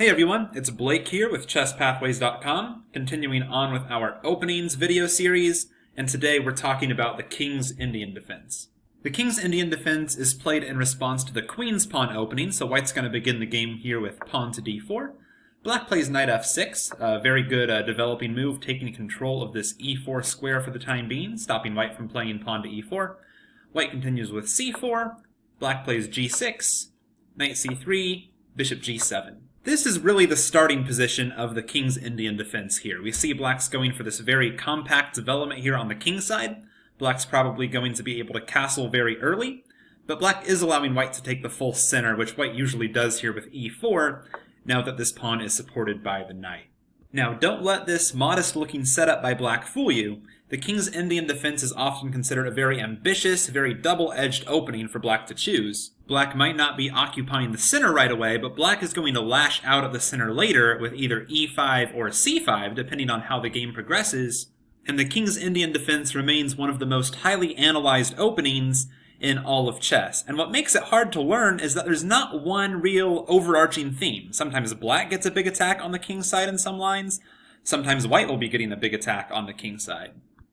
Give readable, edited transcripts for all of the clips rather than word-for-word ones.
Hey everyone, it's Blake here with ChessPathways.com, continuing on with our openings video series, and today we're talking about the King's Indian Defense. The King's Indian Defense is played in response to the Queen's pawn opening, so White's going to begin the game here with pawn to d4. Black plays knight f6, a very good developing move, taking control of this e4 square for the time being, stopping White from playing pawn to e4. White continues with c4, Black plays g6, knight c3, bishop g7. This is really the starting position of the King's Indian Defense here. We see Black's going for this very compact development here on the King side. Black's probably going to be able to castle very early, but Black is allowing White to take the full center, which White usually does here with e4, now that this pawn is supported by the knight. Now, don't let this modest-looking setup by Black fool you. The King's Indian Defense is often considered a very ambitious, very double-edged opening for Black to choose. Black might not be occupying the center right away, but Black is going to lash out at the center later with either e5 or c5, depending on how the game progresses. And the King's Indian Defense remains one of the most highly analyzed openings in all of chess. And what makes it hard to learn is that there's not one real overarching theme. Sometimes Black gets a big attack on the King's side in some lines. Sometimes White will be getting a big attack on the King's side.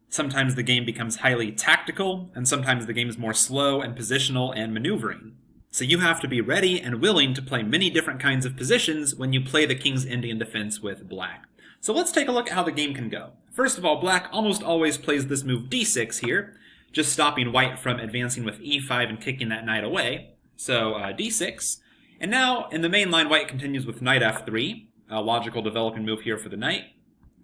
Sometimes the game becomes highly tactical, and sometimes the game is more slow and positional and maneuvering. So you have to be ready and willing to play many different kinds of positions when you play the King's Indian Defense with Black. So let's take a look at how the game can go. First of all, Black almost always plays this move d6 here, just stopping White from advancing with e5 and kicking that knight away. So d6. And now, in the main line, White continues with knight f3, a logical developing move here for the knight.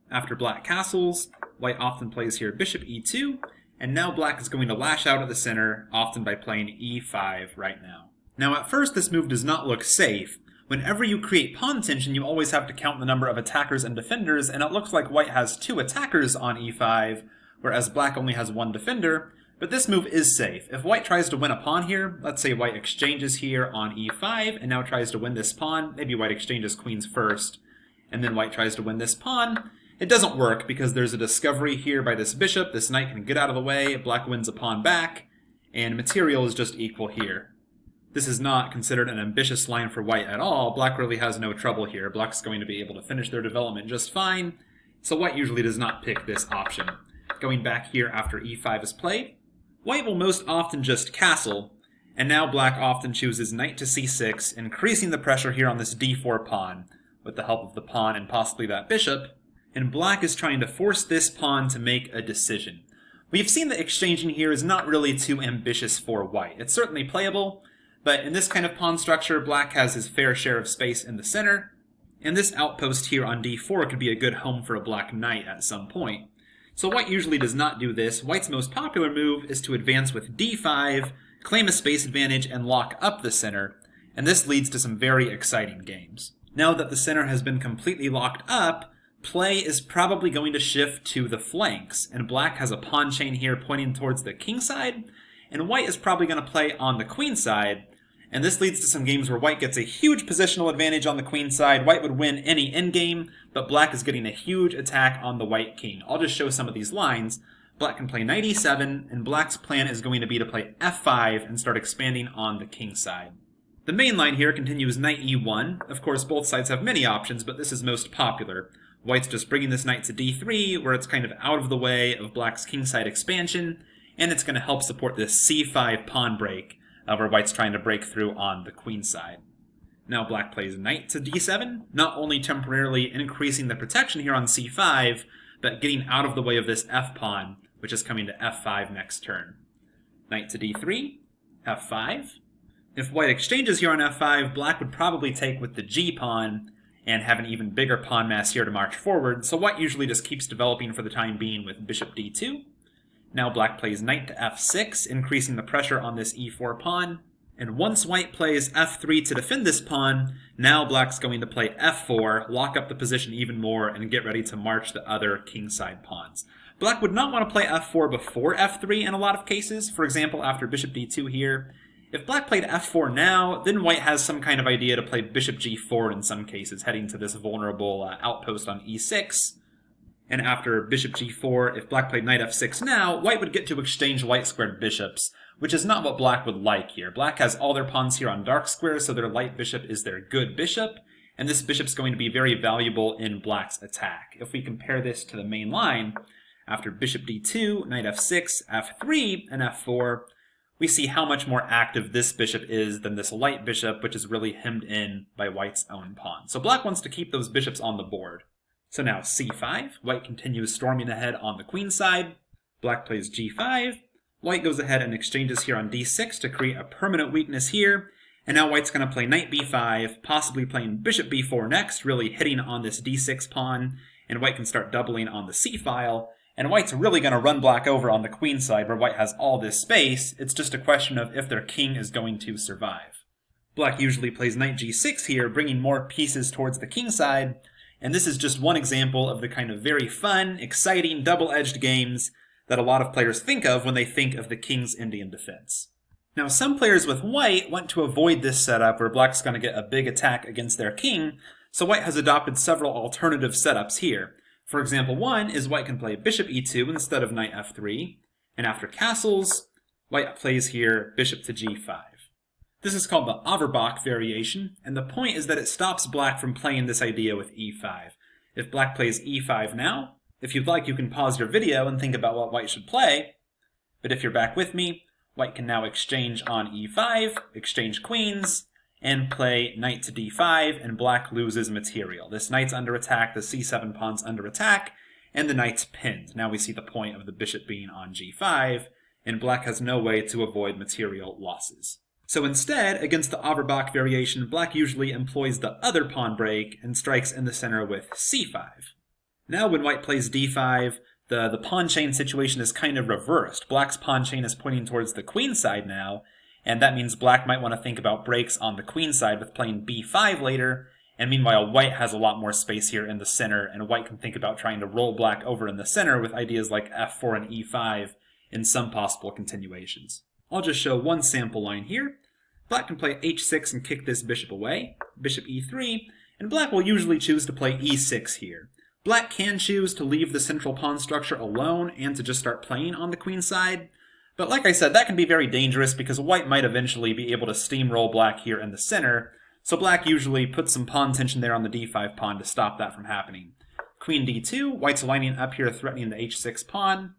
After Black castles, White often plays here bishop e2, and now Black is going to lash out at the center, often by playing e5 right now. Now at first this move does not look safe. Whenever you create pawn tension, you always have to count the number of attackers and defenders, and it looks like White has 2 attackers on e5, whereas Black only has 1 defender, but this move is safe. If White tries to win a pawn here, let's say White exchanges here on e5, and now tries to win this pawn, maybe White exchanges queens first, and then White tries to win this pawn, it doesn't work because there's a discovery here by this bishop. This knight can get out of the way, Black wins a pawn back, and material is just equal here. This is not considered an ambitious line for White at all. Black really has no trouble here. Black's going to be able to finish their development just fine, so White usually does not pick this option. Going back here after e5 is played, White will most often just castle, and now Black often chooses knight to c6, increasing the pressure here on this d4 pawn, with the help of the pawn and possibly that bishop, and Black is trying to force this pawn to make a decision. We've seen that exchanging here is not really too ambitious for White. It's certainly playable, but in this kind of pawn structure, Black has his fair share of space in the center, and this outpost here on d4 could be a good home for a Black knight at some point. So White usually does not do this. White's most popular move is to advance with d5, claim a space advantage, and lock up the center, and this leads to some very exciting games. Now that the center has been completely locked up, play is probably going to shift to the flanks, and Black has a pawn chain here pointing towards the king side, and White is probably going to play on the queen side, and this leads to some games where White gets a huge positional advantage on the queen side. White would win any endgame, but Black is getting a huge attack on the White king. I'll just show some of these lines. Black can play knight e7, and Black's plan is going to be to play f5 and start expanding on the king side. The main line here continues knight e1. Of course, both sides have many options, but this is most popular. White's just bringing this knight to d3, where it's kind of out of the way of Black's kingside expansion, and it's going to help support this c5 pawn break, where White's trying to break through on the queen side. Now Black plays knight to d7, not only temporarily increasing the protection here on c5, but getting out of the way of this f-pawn, which is coming to f5 next turn. Knight to d3, f5. If White exchanges here on f5, Black would probably take with the g-pawn, and have an even bigger pawn mass here to march forward, so White usually just keeps developing for the time being with bishop d2. Now Black plays knight to f6, increasing the pressure on this e4 pawn, and once White plays f3 to defend this pawn, now Black's going to play f4, lock up the position even more, and get ready to march the other kingside pawns. Black would not want to play f4 before f3 in a lot of cases, for example after bishop d2 here. If Black played f4 now, then White has some kind of idea to play bishop g4 in some cases, heading to this vulnerable outpost on e6. And after bishop g4, if Black played knight f6 now, White would get to exchange light-squared bishops, which is not what Black would like here. Black has all their pawns here on dark squares, so their light bishop is their good bishop, and this bishop's going to be very valuable in black's attack. If we compare this to the main line, after bishop d2, knight f6, f3, and f4, we see how much more active this bishop is than this light bishop, which is really hemmed in by white's own pawn. So black wants to keep those bishops on the board. So now c5, white continues storming ahead on the queen side. Black plays g5. White goes ahead and exchanges here on d6 to create a permanent weakness here. And now white's going to play knight b5, possibly playing bishop b4 next, really hitting on this d6 pawn. And white can start doubling on the c file. And white's really going to run black over on the queen side where white has all this space. It's just a question of if their king is going to survive. Black usually plays knight g6 here, bringing more pieces towards the king side. And this is just one example of the kind of very fun, exciting, double-edged games that a lot of players think of when they think of the King's Indian defense. Now, some players with white want to avoid this setup where black's going to get a big attack against their king, so white has adopted several alternative setups here. For example, one is white can play bishop e2 instead of knight f3, and after castles, white plays here bishop to g5. This is called the Averbakh variation, and the point is that it stops black from playing this idea with e5. If black plays e5 now, if you'd like, you can pause your video and think about what white should play, but if you're back with me, white can now exchange on e5, exchange queens, and play knight to d5, and black loses material. This knight's under attack, the c7 pawn's under attack, and the knight's pinned. Now we see the point of the bishop being on g5, and black has no way to avoid material losses. So instead, against the Averbakh variation, black usually employs the other pawn break and strikes in the center with c5. Now when white plays d5, the pawn chain situation is kind of reversed. Black's pawn chain is pointing towards the queen side now, and that means black might want to think about breaks on the queen side with playing b5 later, and meanwhile white has a lot more space here in the center, and white can think about trying to roll black over in the center with ideas like f4 and e5 in some possible continuations. I'll just show one sample line here. Black can play h6 and kick this bishop away, bishop e3, and black will usually choose to play e6 here. Black can choose to leave the central pawn structure alone and to just start playing on the queen side, but like I said, that can be very dangerous because white might eventually be able to steamroll black here in the center, so black usually puts some pawn tension there on the d5 pawn to stop that from happening. Queen d2, white's lining up here threatening the h6 pawn.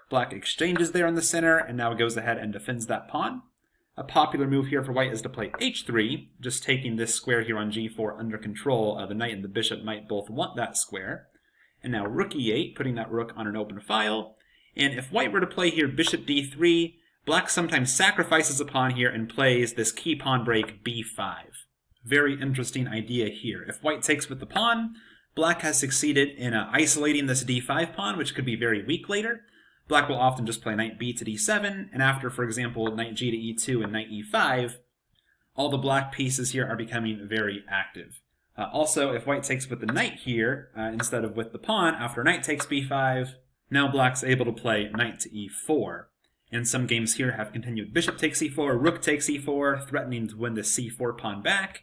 Black exchanges there in the center and now goes ahead and defends that pawn. A popular move here for white is to play h3, just taking this square here on g4 under control. The knight and the bishop might both want that square. And now rook e8, putting that rook on an open file. And if white were to play here bishop d3, black sometimes sacrifices a pawn here and plays this key pawn break b5. Very interesting idea here. If white takes with the pawn, black has succeeded in isolating this d5 pawn, which could be very weak later. Black will often just play knight b to d7, and after, for example, knight g to e2 and knight e5, all the black pieces here are becoming very active. Also, if white takes with the knight here, instead of with the pawn, after knight takes b5, now black's able to play knight to e4. And some games here have continued bishop takes e4, rook takes e4, threatening to win the c4 pawn back.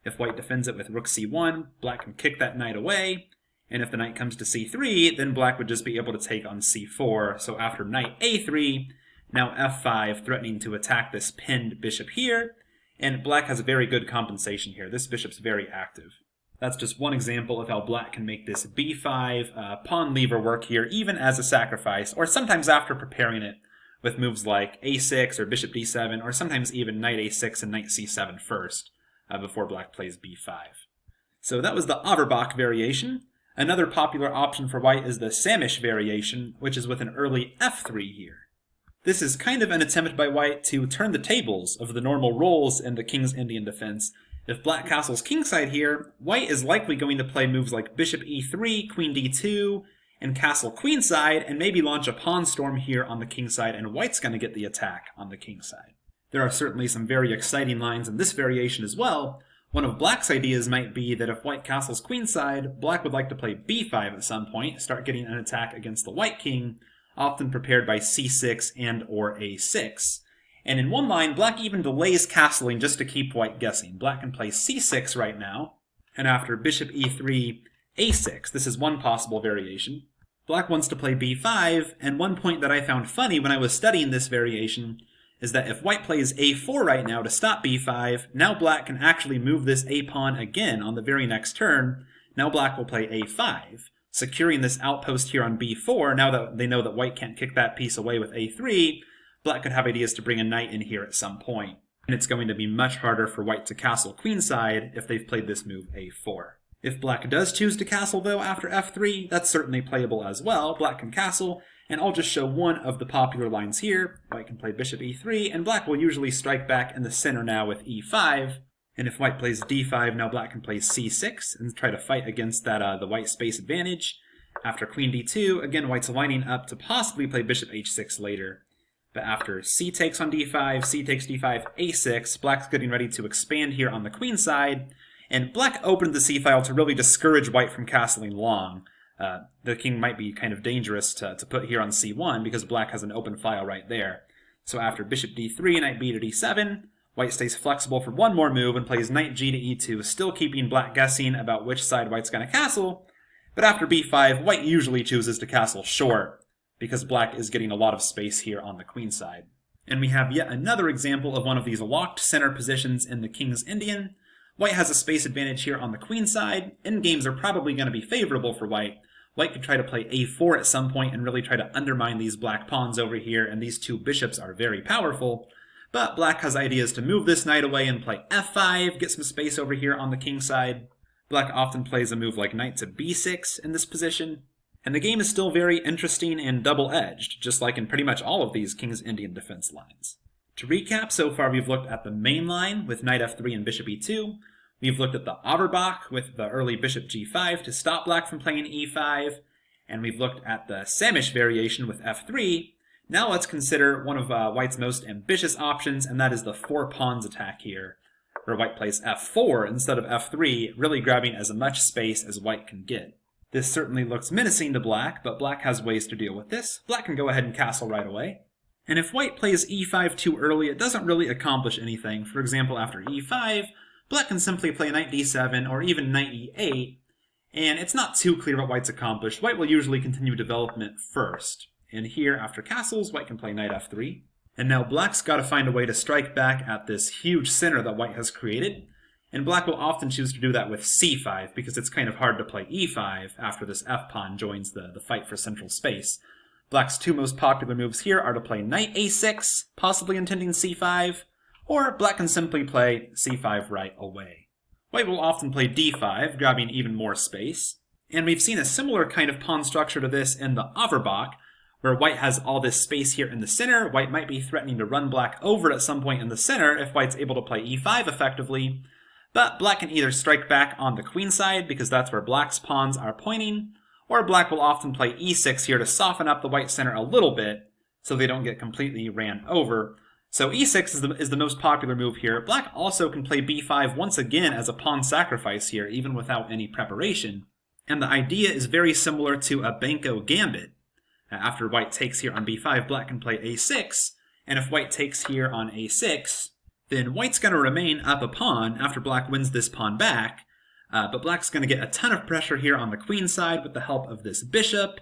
If white defends it with rook c1, black can kick that knight away. And if the knight comes to c3, then black would just be able to take on c4. So after knight a3, now f5, threatening to attack this pinned bishop here. And black has a very good compensation here. This bishop's very active. That's just one example of how black can make this b5 pawn lever work here, even as a sacrifice, or sometimes after preparing it with moves like a6 or bishop d7, or sometimes even knight a6 and knight c7 first, before black plays b5. So that was the Averbakh variation. Another popular option for white is the Samisch variation, which is with an early f3 here. This is kind of an attempt by white to turn the tables of the normal roles in the King's Indian defense. If black castles kingside here, white is likely going to play moves like bishop e3, queen d2, and castle queenside, and maybe launch a pawn storm here on the kingside, and white's going to get the attack on the kingside. There are certainly some very exciting lines in this variation as well. One of black's ideas might be that if white castles queenside, black would like to play b5 at some point, start getting an attack against the white king, often prepared by c6 and or a6. And in one line, black even delays castling just to keep white guessing. Black can play c6 right now, and after bishop e3, a6. This is one possible variation. Black wants to play b5, and one point that I found funny when I was studying this variation is that if white plays a4 right now to stop b5, now black can actually move this a pawn again on the very next turn. Now black will play a5, securing this outpost here on b4. Now that they know that white can't kick that piece away with a3, black could have ideas to bring a knight in here at some point. And it's going to be much harder for white to castle queenside if they've played this move a4. If black does choose to castle, though, after f3, that's certainly playable as well. Black can castle, and I'll just show one of the popular lines here. White can play bishop e3, and black will usually strike back in the center now with e5. And if white plays d5, now black can play c6 and try to fight against that the white space advantage. After queen d2, again, white's lining up to possibly play bishop h6 later. But after c takes on d5, c takes d5, a6, black's getting ready to expand here on the queen side. And black opened the c-file to really discourage white from castling long. The king might be kind of dangerous to put here on c1 because black has an open file right there. So after bishop d3, knight b to d7, white stays flexible for one more move and plays knight g to e2, still keeping black guessing about which side white's going to castle. But after b5, white usually chooses to castle short because black is getting a lot of space here on the queen side. And we have yet another example of one of these locked center positions in the King's Indian. White has a space advantage here on the queen side. Endgames are probably going to be favorable for white. White could try to play a4 at some point and really try to undermine these black pawns over here, and these two bishops are very powerful. But black has ideas to move this knight away and play f5, get some space over here on the king side. Black often plays a move like knight to b6 in this position. And the game is still very interesting and double-edged, just like in pretty much all of these King's Indian defense lines. To recap, so far we've looked at the main line with knight f3 and bishop e2. We've looked at the Averbakh with the early bishop g5 to stop black from playing e5. And we've looked at the Samisch variation with f3. Now let's consider one of white's most ambitious options, and that is the four pawns attack here, where white plays f4 instead of f3, really grabbing as much space as white can get. This certainly looks menacing to black, but black has ways to deal with this. Black can go ahead and castle right away. And if white plays e5 too early, it doesn't really accomplish anything. For example, after e5, black can simply play knight d7 or even knight e8, and it's not too clear what white's accomplished. White will usually continue development first. And here, after castles, white can play knight f3. And now black's got to find a way to strike back at this huge center that white has created. And black will often choose to do that with c5 because it's kind of hard to play e5 after this f-pawn joins the fight for central space. Black's two most popular moves here are to play knight a6, possibly intending c5, or black can simply play c5 right away. White will often play d5, grabbing even more space. And we've seen a similar kind of pawn structure to this in the Averbakh, where white has all this space here in the center. White might be threatening to run black over at some point in the center if white's able to play e5 effectively. But black can either strike back on the queen side, because that's where black's pawns are pointing, or black will often play e6 here to soften up the white center a little bit, so they don't get completely ran over. So e6 is the most popular move here. Black also can play b5 once again as a pawn sacrifice here, even without any preparation. And the idea is very similar to a Banco gambit. After white takes here on b5, black can play a6, and if white takes here on a6, then white's going to remain up a pawn after black wins this pawn back, but black's going to get a ton of pressure here on the queen side with the help of this bishop.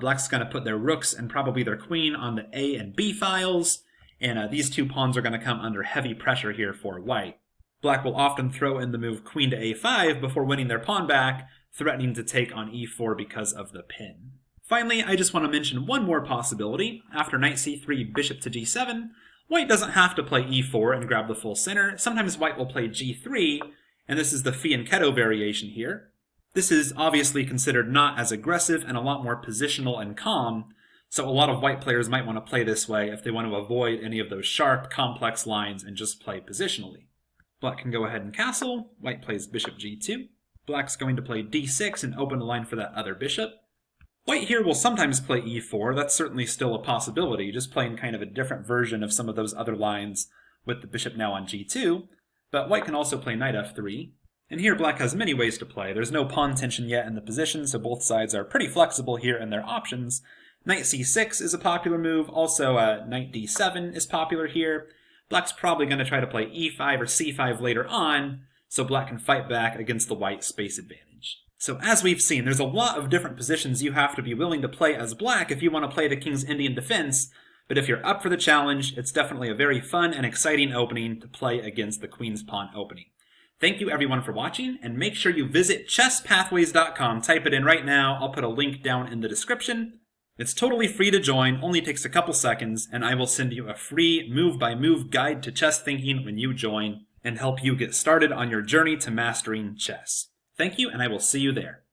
Black's going to put their rooks and probably their queen on the a and b files, and these two pawns are going to come under heavy pressure here for white. Black will often throw in the move queen to a5 before winning their pawn back, threatening to take on e4 because of the pin. Finally, I just want to mention one more possibility. After knight c3, bishop to g7, white doesn't have to play e4 and grab the full center. Sometimes white will play g3, and this is the Fianchetto variation here. This is obviously considered not as aggressive and a lot more positional and calm, so a lot of white players might want to play this way if they want to avoid any of those sharp, complex lines and just play positionally. Black can go ahead and castle. White plays bishop g2. Black's going to play d6 and open the line for that other bishop. White here will sometimes play e4, that's certainly still a possibility, just playing kind of a different version of some of those other lines with the bishop now on g2, but white can also play knight f3, and here black has many ways to play. There's no pawn tension yet in the position, so both sides are pretty flexible here in their options. Knight c6 is a popular move, also knight d7 is popular here. Black's probably going to try to play e5 or c5 later on, so black can fight back against the white space advantage. So as we've seen, there's a lot of different positions you have to be willing to play as black if you want to play the King's Indian defense, But if you're up for the challenge, it's definitely a very fun and exciting opening to play against the Queen's Pawn opening. Thank you everyone for watching, and make sure you visit chesspathways.com. Type it in right now. I'll put a link down in the description. It's totally free to join, only takes a couple seconds, and I will send you a free move-by-move guide to chess thinking when you join and help you get started on your journey to mastering chess. Thank you, and I will see you there.